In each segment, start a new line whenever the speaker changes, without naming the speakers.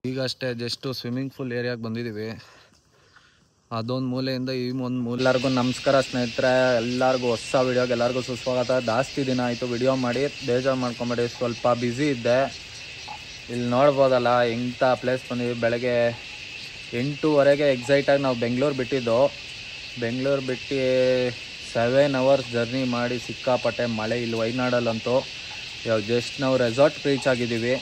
ಈಗಷ್ಟೇ just swimming pool ಏರಿಯಾಗೆ ಬಂದಿದ್ದೀವಿ. ಅದೊಂದು ಮೂಲೆಯಿಂದ ಈ ಒಂದು ಮೂಲೆ. ಎಲ್ಲರಿಗೂ ನಮಸ್ಕಾರ ಸ್ನೇಹಿತರೆ, ಎಲ್ಲರಿಗೂ ಹೊಸ ವಿಡಿಯೋಗೆ ಎಲ್ಲರಿಗೂ ಸುಸ್ವಾಗತ. ಜಾಸ್ತಿ ದಿನ ಆಯಿತು ವಿಡಿಯೋ ಮಾಡಿ, ಬೇಜಾರು ಮಾಡ್ಕೊಂಬೇಡಿ, ಸ್ವಲ್ಪ ಬ್ಯುಸಿ ಇದ್ದೆ. ಇಲ್ಲಿ ನೋಡ್ಬೋದಲ್ಲ ಇಂಥ ಪ್ಲೇಸ್ ಬಂದಿವಿ. ಬೆಳಗ್ಗೆ 8:30ಗೆ ಎಕ್ಸೈಟಾಗಿ ನಾವು ಬೆಂಗಳೂರು ಬಿಟ್ಟಿದ್ದು. ಬೆಂಗಳೂರು ಬಿಟ್ಟು 7 hours ಜರ್ನಿ ಮಾಡಿ ಸಿಕ್ಕಾಪಟ್ಟೆ ಮಳೆ ಇಲ್ಲಿ ವಯನಾಡಲ್ಲಂತೂ. ಇವಾಗ ಜಸ್ಟ್ ನಾವು ರೆಸಾರ್ಟ್ ರೀಚ್ ಆಗಿದ್ದೀವಿ.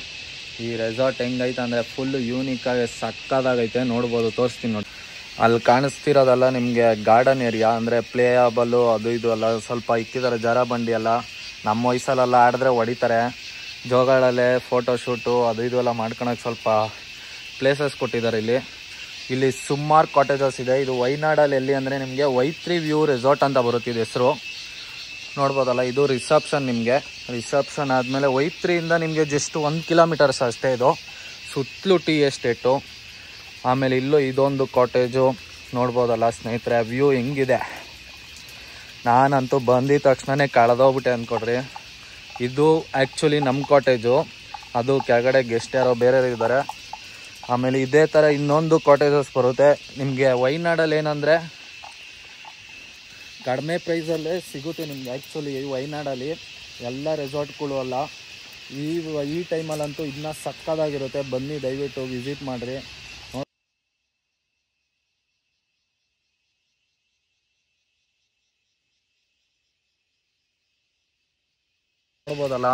ಈ ರೆಸಾರ್ಟ್ ಹೆಂಗೈತೆ ಅಂದರೆ ಫುಲ್ಲು ಯೂನಿಕ್ಕಾಗಿ ಸಕ್ಕದಾಗೈತೆ. ನೋಡ್ಬೋದು, ತೋರಿಸ್ತೀನಿ ನೋಡಿ. ಅಲ್ಲಿ ಕಾಣಿಸ್ತಿರೋದಲ್ಲ ನಿಮಗೆ ಗಾರ್ಡನ್ ಏರಿಯಾ, ಅಂದರೆ ಪ್ಲೇಯಬಲ್ಲು ಅದು ಇದು ಎಲ್ಲ ಸ್ವಲ್ಪ ಇಕ್ಕಿದ್ದಾರೆ. ಜಾರ ಬಂಡಿ ಎಲ್ಲ ನಮ್ಮ ವಯಸ್ಸಲ್ಲೆಲ್ಲ ಆಡಿದ್ರೆ ಹೊಡಿತಾರೆ. ಜೋಗಳಲ್ಲೇ ಫೋಟೋಶೂಟು ಅದು ಇದು ಎಲ್ಲ ಮಾಡ್ಕೊಳಕ್ಕೆ ಸ್ವಲ್ಪ ಪ್ಲೇಸಸ್ ಕೊಟ್ಟಿದ್ದಾರೆ. ಇಲ್ಲಿ ಸುಮಾರು ಕಾಟೇಜಸ್ ಇದೆ. ಇದು ವಯನಾಡಲ್ಲಿ ಎಲ್ಲಿ ಅಂದರೆ ನಿಮಗೆ ವೈತ್ರಿ ವ್ಯೂ ರೆಸಾರ್ಟ್ ಅಂತ ಬರುತ್ತಿದೆ ಹೆಸರು. ನೋಡ್ಬೋದಲ್ಲ, ಇದು ರಿಸೆಪ್ಷನ್. ನಿಮಗೆ ರಿಸೆಪ್ಷನ್ ಆದಮೇಲೆ ವೈತ್ರಿಯಿಂದ ನಿಮಗೆ ಜಸ್ಟ್ 1 kilometers ಅಷ್ಟೇ. ಇದು ಸುತ್ತಲೂ ಟೀ ಎಸ್ಟೇಟು. ಆಮೇಲೆ ಇಲ್ಲೂ ಇದೊಂದು ಕಾಟೇಜು. ನೋಡ್ಬೋದಲ್ಲ ಸ್ನೇಹಿತರೆ, ವ್ಯೂ ಹೆಂಗಿದೆ. ನಾನಂತೂ ಬಂದಿದ ತಕ್ಷಣವೇ ಕಳೆದೋಗ್ಬಿಟ್ಟೆ ಅಂದ್ಕೊಡ್ರಿ. ಇದು ಆ್ಯಕ್ಚುಲಿ ನಮ್ಮ ಕಾಟೇಜು. ಅದು ಕೆಳಗಡೆ ಗೆಸ್ಟ್ ಯಾರೋ ಬೇರೆ ಇದ್ದಾರೆ. ಆಮೇಲೆ ಇದೇ ಥರ ಇನ್ನೊಂದು ಕಾಟೇಜಸ್ ಬರುತ್ತೆ ನಿಮಗೆ. ವಯನಾಡಲ್ಲಿ ಏನಂದರೆ ಕಡಿಮೆ ಪ್ರೈಸಲ್ಲೇ ಸಿಗುತ್ತೆ ನಿಮಗೆ. ಆ್ಯಕ್ಚುಲಿ ವಯನಾಡಲ್ಲಿ ಎಲ್ಲ ರೆಸಾರ್ಟ್ಗಳು ಅಲ್ಲ, ಈ ಟೈಮಲ್ಲಂತೂ ಇನ್ನೂ ಸಕ್ಕದಾಗಿರುತ್ತೆ. ಬನ್ನಿ, ದಯವಿಟ್ಟು ವಿಸಿಟ್ ಮಾಡಿರಿ. ನೋಡ್ಬೋದಲ್ಲ,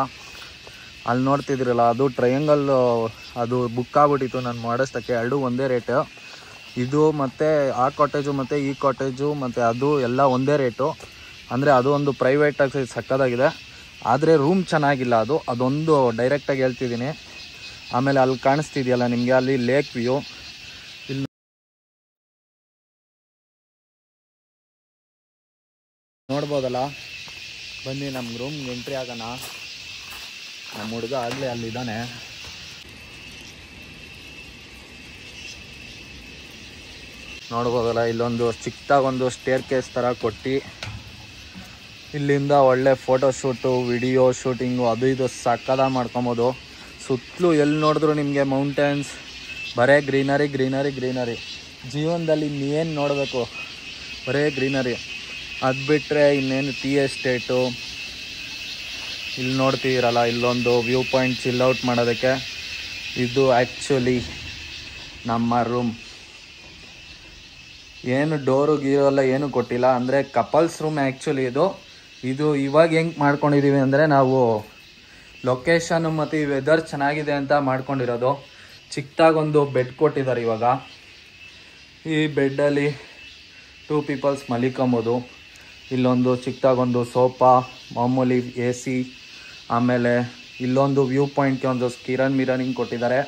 ಅಲ್ಲಿ ನೋಡ್ತಿದ್ರಲ್ಲ ಅದು ಟ್ರಯಾಂಗಲ್. ಅದು ಬುಕ್ ಆಗ್ಬಿಟ್ಟಿತ್ತು ನಾನು ಮಾಡೋಷ್ಟಕ್ಕೆ. 2 ಒಂದೇ ರೇಟು. ಇದು ಮತ್ತು ಆ ಕಾಟೇಜು ಮತ್ತು ಈ ಕಾಟೇಜು ಮತ್ತು ಅದು ಎಲ್ಲ ಒಂದೇ ರೇಟು. ಅಂದರೆ ಅದು ಒಂದು ಪ್ರೈವೇಟಾಗಿ ಸಕ್ಕದಾಗಿದೆ, ಆದರೆ ರೂಮ್ ಚೆನ್ನಾಗಿಲ್ಲ. ಅದೊಂದು ಡೈರೆಕ್ಟಾಗಿ ಹೇಳ್ತಿದ್ದೀನಿ. ಆಮೇಲೆ ಅಲ್ಲಿ ಕಾಣಿಸ್ತಿದೆಯಲ್ಲ ನಿಮಗೆ, ಅಲ್ಲಿ ಲೇಕ್ ವ್ಯೂ. ಇಲ್ಲಿ ನೋಡ್ಬೋದಲ್ಲ. ಬನ್ನಿ ನಮ್ಮ ರೂಮ್ಗೆ ಎಂಟ್ರಿ ಆಗೋಣ. ನಮ್ಮ ಹುಡುಗ ಆಗಲೇ ಅಲ್ಲಿದ್ದಾನೆ. ನೋಡ್ಬೋದಲ್ಲ, ಇಲ್ಲೊಂದು ಚಿಕ್ಕದಾಗೊಂದು ಸ್ಟೇರ್ ಕೇಸ್ ಥರ ಕೊಟ್ಟು ಇಲ್ಲಿಂದ ಒಳ್ಳೆ ಫೋಟೋಶೂಟು, ವಿಡಿಯೋ ಶೂಟಿಂಗು ಅದು ಇದು ಸಕ್ಕದಾಗಿ ಮಾಡ್ಕೊಬೋದು. ಸುತ್ತಲೂ ಎಲ್ಲಿ ನೋಡಿದ್ರು ನಿಮಗೆ ಮೌಂಟೇನ್ಸ್, ಬರೇ ಗ್ರೀನರಿ ಗ್ರೀನರಿ ಗ್ರೀನರಿ. ಜೀವನದಲ್ಲಿ ಇನ್ನೇನು ನೋಡಬೇಕು, ಬರೇ ಗ್ರೀನರಿ. ಅದು ಬಿಟ್ಟರೆ ಇನ್ನೇನು ಟೀ ಎಸ್ಟೇಟು. ಇಲ್ಲಿ ನೋಡ್ತಿದ್ದೀರಲ್ಲ, ಇಲ್ಲೊಂದು ವ್ಯೂ ಪಾಯಿಂಟ್ ಚಿಲ್ ಔಟ್ ಮಾಡೋದಕ್ಕೆ. ಇದು ಆ್ಯಕ್ಚುಲಿ ನಮ್ಮ ರೂಮ್. ಏನು ಡೋರು ಗೀರು ಎಲ್ಲ ಏನು ಕೊಟ್ಟಿಲ್ಲ, ಅಂದರೆ ಕಪಲ್ಸ್ ರೂಮ್ ಆ್ಯಕ್ಚುಲಿ ಇದು ಇವಾಗ ಹೆಂಗೆ ಮಾಡ್ಕೊಂಡಿದ್ದೀವಿ ಅಂದರೆ ನಾವು ಲೊಕೇಶನ್ನು ಮತ್ತು ಈ ವೆದರ್ ಚೆನ್ನಾಗಿದೆ ಅಂತ ಮಾಡ್ಕೊಂಡಿರೋದು. ಚಿಕ್ಕದಾಗೊಂದು ಬೆಡ್ ಕೊಟ್ಟಿದ್ದಾರೆ ಇವಾಗ. ಈ ಬೆಡ್ಡಲ್ಲಿ 2 people ಮಲಿಕೊಬೋದು. ಇಲ್ಲೊಂದು ಚಿಕ್ಕದಾಗೊಂದು ಸೋಫಾ, ಮಾಮೂಲಿ AC. ಆಮೇಲೆ ಇಲ್ಲೊಂದು ವ್ಯೂ ಪಾಯಿಂಟ್ಗೆ ಒಂದು ಮಿರರಿಂಗ್ ಕೊಟ್ಟಿದ್ದಾರೆ.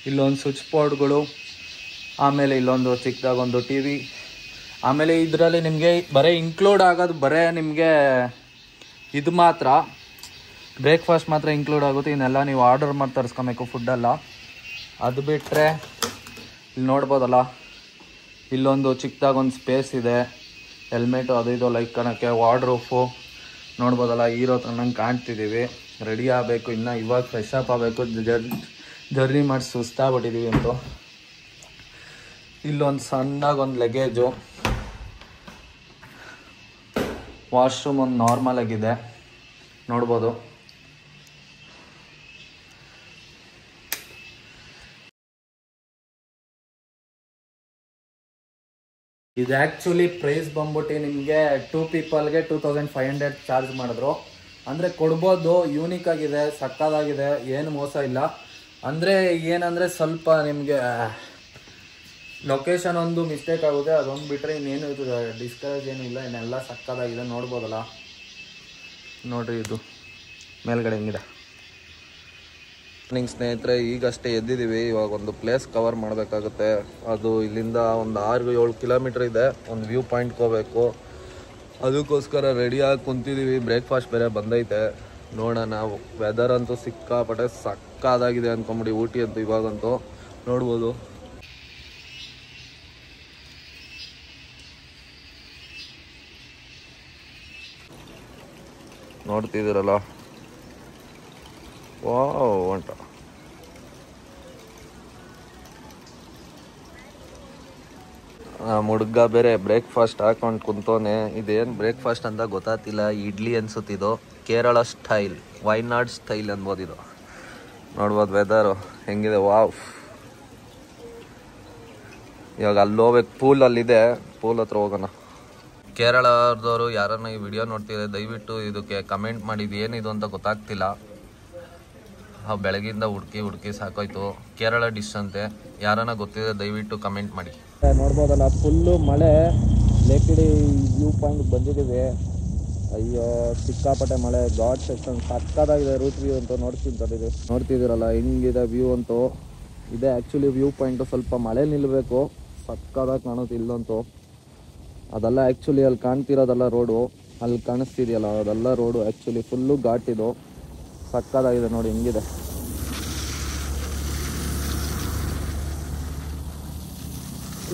ಇಲ್ಲೊಂದು ಸ್ವಿಚ್ ಬೋರ್ಡ್ಗಳು. ಆಮೇಲೆ ಇಲ್ಲೊಂದು ಚಿಕ್ಕದಾಗೊಂದು TV. ಆಮೇಲೆ ಇದರಲ್ಲಿ ನಿಮಗೆ ಬರೀ ಇನ್ಕ್ಲೂಡ್ ಆಗೋದು ಬರೀ ನಿಮಗೆ ಇದು ಮಾತ್ರ, ಬ್ರೇಕ್ಫಾಸ್ಟ್ ಮಾತ್ರ ಇನ್ಕ್ಲೂಡ್ ಆಗುತ್ತೆ. ಇನ್ನೆಲ್ಲ ನೀವು ಆರ್ಡರ್ ಮಾಡಿ ತರಿಸ್ಕೊಬೇಕು ಫುಡ್ಡೆಲ್ಲ. ಅದು ಬಿಟ್ಟರೆ ಇಲ್ಲಿ ನೋಡ್ಬೋದಲ್ಲ, ಇಲ್ಲೊಂದು ಚಿಕ್ಕದಾಗೊಂದು ಸ್ಪೇಸ್ ಇದೆ. ಹೆಲ್ಮೆಟು ಅದು ಇದು ಲೈಕ್ ಕಣಕ್ಕೆ, ವಾರ್ಡ್ರೂಫು. ನೋಡ್ಬೋದಲ್ಲ, ಹೀರೋ ನಂಗೆ ಕಾಣ್ತಿದ್ದೀವಿ. ರೆಡಿ ಆಗಬೇಕು, ಇನ್ನು ಇವಾಗ ಫ್ರೆಶ್ ಅಪ್ ಆಗಬೇಕು. ಜರ್ನಿ ಮಾಡಿ ಸುಸ್ತಾಗ್ಬಿಟ್ಟಿದ್ದೀವಿ ಅಂತೂ. ಇಲ್ಲೊಂದು ಸಣ್ಣಗೊಂದು ಲಗೇಜು. ವಾಶ್ರೂಮ್ ಒಂದು ನಾರ್ಮಲ್ ಆಗಿದೆ, ನೋಡ್ಬೋದು. ಇದು ಆ್ಯಕ್ಚುಲಿ ಪ್ರೈಸ್ ಬಂದ್ಬಿಟ್ಟು ನಿಮಗೆ 2 peopleಗೆ 2500 ಚಾರ್ಜ್ ಮಾಡಿದ್ರು. ಅಂದರೆ ಕೊಡ್ಬೋದು, ಯೂನಿಕ್ ಆಗಿದೆ, ಸಕ್ಕದಾಗಿದೆ, ಏನು ಮೋಸ ಇಲ್ಲ. ಅಂದರೆ ಏನಂದರೆ ಸ್ವಲ್ಪ ನಿಮಗೆ ಲೊಕೇಶನ್ ಒಂದು ಮಿಸ್ಟೇಕ್ ಆಗುತ್ತೆ. ಅದೊಂದು ಬಿಟ್ಟರೆ ಇನ್ನೇನು ಇದು ಡಿಸ್ಕರೇಜ್ ಏನೂ ಇಲ್ಲ. ಇನ್ನೆಲ್ಲ ಸಕ್ಕದಾಗಿದೆ. ನೋಡ್ಬೋದಲ್ಲ, ನೋಡಿರಿ ಇದು ಮೇಲ್ಗಡೆ ಹೆಂಗಿದೆ. ಸ್ನೇಹಿತರೆ, ಈಗಷ್ಟೇ ಎದ್ದಿದ್ದೀವಿ. ಇವಾಗ ಒಂದು ಪ್ಲೇಸ್ ಕವರ್ ಮಾಡಬೇಕಾಗುತ್ತೆ. ಅದು ಇಲ್ಲಿಂದ ಒಂದು 6-7 kilometer ಇದೆ. ಒಂದು ವ್ಯೂ ಪಾಯಿಂಟ್ಗೆ ಹೋಗಬೇಕು. ಅದಕ್ಕೋಸ್ಕರ ರೆಡಿಯಾಗಿ ಕುಂತಿದ್ದೀವಿ. ಬ್ರೇಕ್ಫಾಸ್ಟ್ ಬೇರೆ ಬಂದೈತೆ. ನೋಡೋಣ. ವೆದರ್ ಅಂತೂ ಸಿಕ್ಕಾಪಟ್ಟೆ ಸಕ್ಕದಾಗಿದೆ ಅಂದ್ಕೊಂಬಿಡಿ. ಊಟಿ ಅಂತೂ ಇವಾಗಂತೂ ನೋಡ್ಬೋದು. ನೋಡ್ತಿದ್ದೀರಲ್ಲ, ವಾವ್ ಅಂತ. ಹುಡುಗ ಬೇರೆ ಬ್ರೇಕ್ಫಾಸ್ಟ್ ಹಾಕೊಂಡು ಕುಂತೋನೆ. ಇದೇನು ಬ್ರೇಕ್ಫಾಸ್ಟ್ ಅಂತ ಗೊತ್ತಾಗ್ತಿಲ್ಲ. ಇಡ್ಲಿ ಅನ್ಸುತ್ತಿದ್ದು ಕೇರಳ ಸ್ಟೈಲ್, ವೈನಾಡ್ ಸ್ಟೈಲ್ ಅನ್ಬೋದು ಇದು. ನೋಡ್ಬೋದು ವೆದರು ಹೆಂಗಿದೆ. ವಾವ್. ಇವಾಗ ಅಲ್ಲಿ ಹೋಗ್ಬೇಕು, ಪೂಲ್ ಅಲ್ಲಿದೆ, ಪೂಲ್ ಹತ್ರ ಹೋಗೋಣ. ಕೇರಳದವರು ಯಾರನ್ನ ಈ ವಿಡಿಯೋ ನೋಡ್ತಿದ್ರೆ ದಯವಿಟ್ಟು ಇದಕ್ಕೆ ಕಮೆಂಟ್ ಮಾಡಿದ್ದು ಏನಿದು ಅಂತ ಗೊತ್ತಾಗ್ತಿಲ್ಲ. ಬೆಳಗಿಂದ ಹುಡುಕಿ ಸಾಕೋಯ್ತು. ಕೇರಳ ಡಿಶ್ ಅಂತೆ, ಯಾರನ್ನ ಗೊತ್ತಿದೆ ದಯವಿಟ್ಟು ಕಮೆಂಟ್ ಮಾಡಿ. ನೋಡ್ಬೋದಲ್ಲ ಫುಲ್ಲು ಮಳೆ. ಲೇಕಿಡಿ ವ್ಯೂ ಪಾಯಿಂಟ್ ಬಂದಿದ್ದೀವಿ. ಅಯ್ಯೋ ಸಿಕ್ಕಾಪಟ್ಟೆ ಮಳೆ. ಗಾಡ್ ಸೆಕ್ಷನ್ ಸಕ್ಕದಾಗಿದೆ. ರೂಟ್ ವ್ಯೂ ಅಂತೂ ನೋಡ್ತಿದ್ದೀರಲ್ಲ ಹಿಂಗಿದೆ ವ್ಯೂ ಅಂತೂ. ಇದೆ ಆ್ಯಕ್ಚುಲಿ ವ್ಯೂ ಪಾಯಿಂಟು. ಸ್ವಲ್ಪ ಮಳೆ ನಿಲ್ಲಬೇಕು, ಸಕ್ಕದಾಗಿ ಕಾಣುತ್ತೆ ಇಲ್ಲಂತೂ. ಅದೆಲ್ಲ ಆ್ಯಕ್ಚುಲಿ ಅಲ್ಲಿ ಕಾಣ್ತಿರೋದಲ್ಲ ರೋಡು, ಅಲ್ಲಿ ಕಾಣಿಸ್ತಿದೆಯಲ್ಲ ಅದೆಲ್ಲ ರೋಡು. ಆ್ಯಕ್ಚುಲಿ ಫುಲ್ಲು ಘಾಟಿದು, ಸಕ್ಕದಾಗಿದೆ ನೋಡಿ ಹಿಂಗಿದೆ.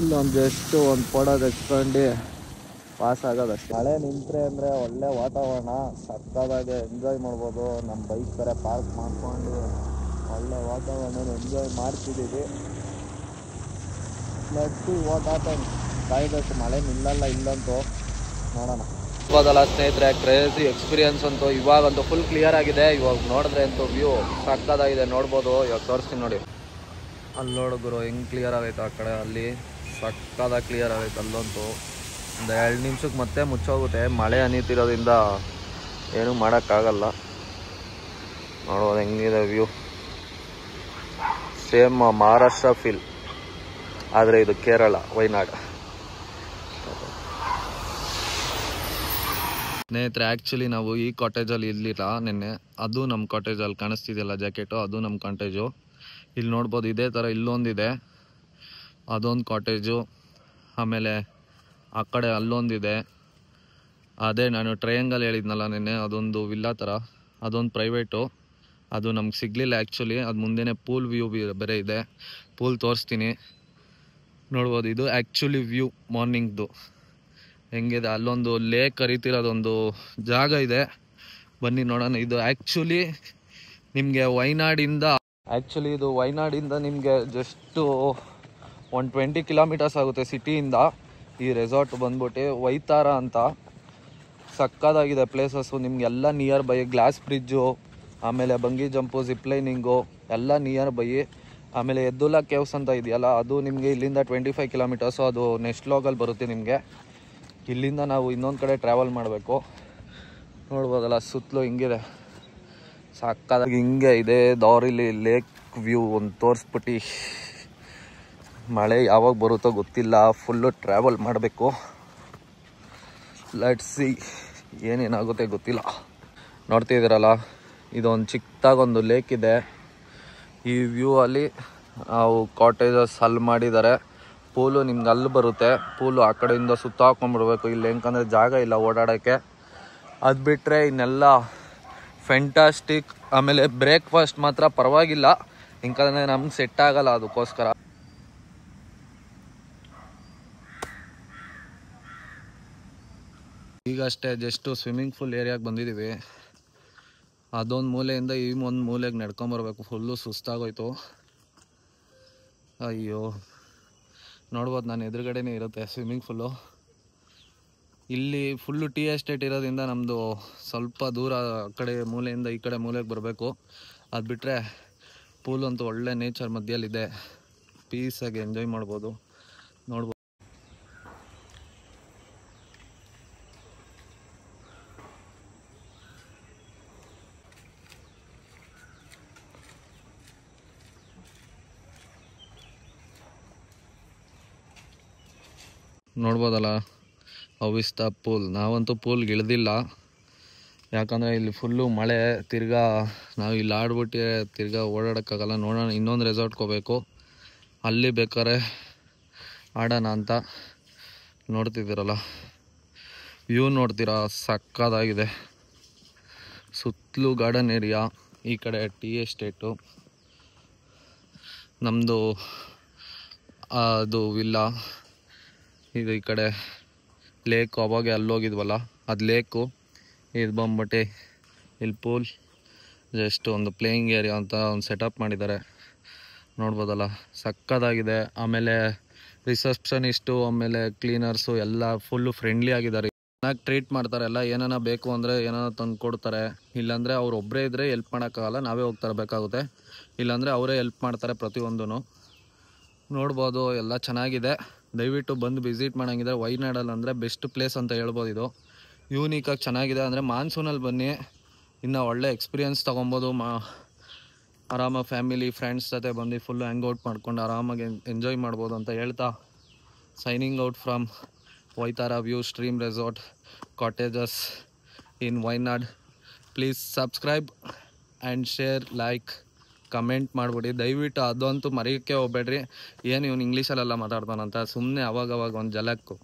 ಇಲ್ಲೊಂದು ಜಸ್ಟ್ ಒಂದು ಫೋಟೋ ತೆಗ್ಸ್ಕೊಂಡು ಪಾಸ್ ಆಗೋದಷ್ಟೇ. ಮಳೆ ನಿಂತರೆ ಅಂದರೆ ಒಳ್ಳೆ ವಾತಾವರಣ, ಸಕ್ಕದಾಗಿ ಎಂಜಾಯ್ ಮಾಡ್ಬೋದು. ನಮ್ಮ ಬೈಕ್ ಬೇರೆ ಪಾರ್ಕ್ ಮಾಡ್ಕೊಂಡು ಒಳ್ಳೆ ವಾತಾವರಣ ಎಂಜಾಯ್ ಮಾಡ್ತಿದ್ದೀವಿ. Let's see what happens. ಕಾಯ್ಬೇಕು, ಮಳೆ ನಿಲ್ಲಲ್ಲ ಇಲ್ಲಂತೂ, ನೋಡೋಣ. ಹೋಗೋದಲ್ಲ ಸ್ನೇಹಿತರೆ, ಕ್ರೇಜಿ ಎಕ್ಸ್ಪೀರಿಯನ್ಸ್ ಅಂತೂ. ಇವಾಗಂತೂ ಫುಲ್ ಕ್ಲಿಯರ್ ಆಗಿದೆ. ಇವಾಗ ನೋಡಿದ್ರೆ ಅಂತೂ ವ್ಯೂ ಸಕ್ಕದಾಗಿದೆ, ನೋಡ್ಬೋದು. ಇವಾಗ ತೋರಿಸ್ತೀನಿ ನೋಡಿ. ಅಲ್ಲಿ ನೋಡಿದ್ರು ಹೆಂಗೆ ಕ್ಲಿಯರ್ ಆಗೈತೆ ಆ ಕಡೆ. ಅಲ್ಲಿ ಸಕ್ಕದಾಗಿ ಕ್ಲಿಯರ್ ಆಗೈತೆ ಅಲ್ಲಂತೂ. ಒಂದು 2 ನಿಮಿಷಕ್ಕೆ ಮತ್ತೆ ಮುಚ್ಚೋಗುತ್ತೆ. ಮಳೆ ಹನಿತಿರೋದ್ರಿಂದ ಏನೂ ಮಾಡೋಕ್ಕಾಗಲ್ಲ. ನೋಡ್ಬೋದು ಹೆಂಗಿದೆ ವ್ಯೂ. ಸೇಮ್ ಮಹಾರಾಷ್ಟ್ರ ಫೀಲ್, ಆದರೆ ಇದು ಕೇರಳ, ವೈನಾಡ್. ಸ್ನೇಹಿತರೆ ಆ್ಯಕ್ಚುಲಿ ನಾವು ಈ ಕಾಟೇಜಲ್ಲಿ ಇರಲಿಲ್ಲ ನಿನ್ನೆ. ಅದು ನಮ್ಮ ಕಾಟೇಜಲ್ಲಿ ಕಾಣಿಸ್ತಿದೆಯಲ್ಲ ಜಾಕೆಟು, ಅದು ನಮ್ಮ ಕಾಟೇಜು. ಇಲ್ಲಿ ನೋಡ್ಬೋದು ಇದೇ ಥರ ಇಲ್ಲೊಂದಿದೆ, ಅದೊಂದು ಕಾಟೇಜು. ಆಮೇಲೆ ಆ ಕಡೆ ಅಲ್ಲೊಂದಿದೆ. ಅದೇ ನಾನು ಟ್ರಯಾಂಗಲ್ ಹೇಳಿದ್ನಲ್ಲ ನಿನ್ನೆ, ಅದೊಂದು ವಿಲ್ಲಾ ಥರ, ಅದೊಂದು ಪ್ರೈವೇಟು. ಅದು ನಮ್ಗೆ ಸಿಗಲಿಲ್ಲ ಆ್ಯಕ್ಚುಲಿ. ಅದು ಮುಂದೆನೇ ಪೂಲ್ ವ್ಯೂ ಬೇರೆ ಇದೆ. ಪೂಲ್ ತೋರಿಸ್ತೀನಿ, ನೋಡ್ಬೋದು. ಇದು ಆ್ಯಕ್ಚುಲಿ ವ್ಯೂ ಮಾರ್ನಿಂಗ್ದು ಹೆಂಗಿದೆ. ಅಲ್ಲೊಂದು ಲೇಕ್ ಹರಿತಿರೋದೊಂದು ಜಾಗ ಇದೆ, ಬನ್ನಿ ನೋಡೋಣ. ಇದು ಆ್ಯಕ್ಚುಲಿ ನಿಮಗೆ ವೈನಾಡಿಂದ ನಿಮಗೆ ಜಸ್ಟು 120 ಕಿಲೋಮೀಟರ್ಸ್ ಆಗುತ್ತೆ ಸಿಟಿಯಿಂದ. ಈ ರೆಸಾರ್ಟ್ ಬಂದ್ಬಿಟ್ಟು ವೈತಾರ ಅಂತ. ಸಕ್ಕದಾಗಿದೆ ಪ್ಲೇಸಸ್ಸು. ನಿಮಗೆಲ್ಲ ನಿಯರ್ ಬೈ. ಗ್ಲಾಸ್ ಬ್ರಿಡ್ಜು, ಆಮೇಲೆ ಬಂಗಿ ಜಂಪು, ಜಿಪ್ಲೈನಿಂಗು ಎಲ್ಲ ನಿಯರ್ ಬೈ. ಆಮೇಲೆ ಎದ್ದುಲ್ಲಾ ಕೇವ್ಸ್ ಅಂತ ಇದೆಯಲ್ಲ, ಅದು ನಿಮಗೆ ಇಲ್ಲಿಂದ 25 ಕಿಲೋಮೀಟರ್ಸು. ಅದು ನೆಕ್ಸ್ಟ್ ಲಾಗಲ್ಲಿ ಬರುತ್ತೆ ನಿಮಗೆ. ಇಲ್ಲಿಂದ ನಾವು ಇನ್ನೊಂದು ಕಡೆ ಟ್ರಾವೆಲ್ ಮಾಡಬೇಕು. ನೋಡ್ಬೋದಲ್ಲ ಸುತ್ತಲೂ ಹಿಂಗಿದೆ, ಸಕ್ಕದಾಗಿ ಹಿಂಗೆ ಇದೆ. ದಾರಿಲಿ ಲೇಕ್ ವ್ಯೂ ಒಂದು ತೋರಿಸ್ಬಿಟ್ಟು. ಮಳೆ ಯಾವಾಗ ಬರುತ್ತೋ ಗೊತ್ತಿಲ್ಲ, ಫುಲ್ಲು ಟ್ರಾವೆಲ್ ಮಾಡಬೇಕು. ಲೆಟ್ಸ್ ಸಿ ಏನೇನಾಗುತ್ತೆ ಗೊತ್ತಿಲ್ಲ. ನೋಡ್ತಿದ್ದೀರಲ್ಲ, ಇದೊಂದು ಚಿಕ್ಕದಾಗೊಂದು ಲೇಕ್ ಇದೆ. ಈ ವ್ಯೂ ಅಲ್ಲಿ ನಾವು ಕಾಟೇಜಸ್ ಅಲ್ಲಿ ಮಾಡಿದ್ದಾರೆ. ಪೂಲು ನಿಮ್ಗೆ ಅಲ್ಲಿ ಬರುತ್ತೆ. ಪೂಲು ಆ ಕಡೆಯಿಂದ ಸುತ್ತ ಹಾಕೊಂಡ್ಬಿಡ್ಬೇಕು ಇಲ್ಲಿ, ಯಾಕಂದರೆ ಜಾಗ ಇಲ್ಲ ಓಡಾಡೋಕ್ಕೆ. ಅದು ಬಿಟ್ಟರೆ ಇನ್ನೆಲ್ಲ ಫ್ಯಾಂಟಾಸ್ಟಿಕ್. ಆಮೇಲೆ ಬ್ರೇಕ್ಫಾಸ್ಟ್ ಮಾತ್ರ ಪರವಾಗಿಲ್ಲ, ಯಾಕಂದರೆ ನಮ್ಗೆ ಸೆಟ್ ಆಗಲ್ಲ, ಅದಕ್ಕೋಸ್ಕರ. ಈಗಷ್ಟೇ ಜಸ್ಟು ಸ್ವಿಮ್ಮಿಂಗ್ ಪೂಲ್ ಏರಿಯಾಗೆ ಬಂದಿದ್ದೀವಿ. ಅದೊಂದು ಮೂಲೆಯಿಂದ ಈ ಒಂದು ಮೂಲೆಗೆ ನಡ್ಕೊಂಬರ್ಬೇಕು. ಫುಲ್ಲು ಸುಸ್ತಾಗೋಯ್ತು. ಅಯ್ಯೋ ನೋಡ್ಬೋದು, ನಾನು ಎದುರುಗಡೆನೇ ಇರುತ್ತೆ ಸ್ವಿಮ್ಮಿಂಗ್ ಪೂಲು. ಇಲ್ಲಿ ಫುಲ್ಲು ಟೀ ಎಸ್ಟೇಟ್ ಇರೋದ್ರಿಂದ ನಮ್ಮದು ಸ್ವಲ್ಪ ದೂರ ಆ ಕಡೆ ಮೂಲೆಯಿಂದ ಈ ಕಡೆ ಮೂಲೆಗೆ ಬರಬೇಕು. ಅದು ಬಿಟ್ಟರೆ ಪೂಲ್ ಅಂತೂ ಒಳ್ಳೆ ನೇಚರ್ ಮಧ್ಯದಲ್ಲಿದೆ, ಪೀಸಾಗಿ ಎಂಜಾಯ್ ಮಾಡ್ಬೋದು. ನೋಡ್ಬೋದು ನೋಡ್ಬೋದಲ್ಲ ಅವಿಸ್ತಾ ಪೂಲ್. ನಾವಂತೂ ಪೂಲ್ಗೆ ಇಳಿದಿಲ್ಲ, ಯಾಕಂದರೆ ಇಲ್ಲಿ ಫುಲ್ಲು ಮಳೆ. ತಿರ್ಗಾ ನಾವು ಇಲ್ಲಿ ಆಡ್ಬಿಟ್ಟು ತಿರ್ಗಾ ಓಡಾಡೋಕ್ಕಾಗಲ್ಲ. ನೋಡೋಣ, ಇನ್ನೊಂದು ರೆಸಾರ್ಟ್ಗೆ ಹೋಗ್ಬೇಕು, ಅಲ್ಲಿ ಬೇಕಾದ್ರೆ ಆಡೋಣ ಅಂತ. ನೋಡ್ತಿದ್ದೀರಲ್ಲ ವ್ಯೂ, ನೋಡ್ತೀರಾ ಸಕ್ಕದಾಗಿದೆ. ಸುತ್ತಲೂ ಗಾರ್ಡನ್ ಏರಿಯಾ, ಈ ಕಡೆ ಟೀ ಎಸ್ಟೇಟು, ನಮ್ಮದು ಅದು ವಿಲ್ಲಾ. ಇದು ಈ ಕಡೆ ಲೇಕು, ಅವಾಗೆ ಅಲ್ಲೋಗಿದ್ವಲ್ಲ ಅದು ಲೇಕು. ಇದು ಬಂದ್ಬಿಟ್ಟು ಇಲ್ಲಿ ಪೂಲ್. ಜಸ್ಟ್ ಒಂದು ಪ್ಲೇಯಿಂಗ್ ಏರಿಯಾ ಅಂತ ಒಂದು ಸೆಟಪ್ ಮಾಡಿದ್ದಾರೆ, ನೋಡ್ಬೋದಲ್ಲ ಸಕ್ಕದಾಗಿದೆ. ಆಮೇಲೆ ರಿಸೆಪ್ಷನಿಸ್ಟು ಆಮೇಲೆ ಕ್ಲೀನರ್ಸು ಎಲ್ಲ ಫುಲ್ಲು ಫ್ರೆಂಡ್ಲಿ ಆಗಿದ್ದಾರೆ. ಚೆನ್ನಾಗಿ ಟ್ರೀಟ್ ಮಾಡ್ತಾರೆ. ಎಲ್ಲ ಏನಾನ ಬೇಕು ಅಂದರೆ ಏನಾನ ತಂದು ಕೊಡ್ತಾರೆ. ಇಲ್ಲಾಂದರೆ ಅವ್ರು ಒಬ್ಬರೇ ಇದ್ದರೆ ಹೆಲ್ಪ್ ಮಾಡೋಕ್ಕಾಗಲ್ಲ, ನಾವೇ ಹೋಗಿ ತರಬೇಕಾಗುತ್ತೆ. ಇಲ್ಲಾಂದರೆ ಅವರೇ ಹೆಲ್ಪ್ ಮಾಡ್ತಾರೆ ಪ್ರತಿಯೊಂದೂ. ನೋಡ್ಬೋದು ಎಲ್ಲ ಚೆನ್ನಾಗಿದೆ. ದಯವಿಟ್ಟು ಬಂದು ವಿಸಿಟ್ ಮಾಡೋಂಗಿದ್ರೆ ವೈನಾಡಲ್ಲಿ ಅಂದರೆ ಬೆಸ್ಟ್ ಪ್ಲೇಸ್ ಅಂತ ಹೇಳ್ಬೋದು. ಇದು ಯೂನಿಕಾಗಿ ಚೆನ್ನಾಗಿದೆ. ಅಂದರೆ ಮಾನ್ಸೂನಲ್ಲಿ ಬನ್ನಿ, ಇನ್ನು ಒಳ್ಳೆ ಎಕ್ಸ್ಪೀರಿಯೆನ್ಸ್ ತೊಗೊಬೋದು. ಆರಾಮಾಗಿ ಫ್ಯಾಮಿಲಿ ಫ್ರೆಂಡ್ಸ್ ಜೊತೆ ಬಂದು ಫುಲ್ಲು ಹ್ಯಾಂಗ್ ಔಟ್ ಮಾಡ್ಕೊಂಡು ಆರಾಮಾಗಿ ಎಂಜಾಯ್ ಮಾಡ್ಬೋದು ಅಂತ ಹೇಳ್ತಾ, ಸೈನಿಂಗ್ ಔಟ್ ಫ್ರಮ್ ವೈತಾರ view stream resort cottages in Wayanad. Please subscribe and share, like, comment ಮಾಡಿಬಿಡಿ ದಯವಿಟ್ಟು. ಅದಂತೂ ಮರೆಯೋಕ್ಕೆ ಹೋಗ್ಬೇಡ್ರಿ. ಏನು ಇವ್ನು ಇಂಗ್ಲೀಷಲ್ಲೆಲ್ಲ ಮಾತಾಡ್ತಾನಂತ ಸುಮ್ಮನೆ ಅವಾಗವಾಗ ಒಂದು ಜಲಕ್ಕು.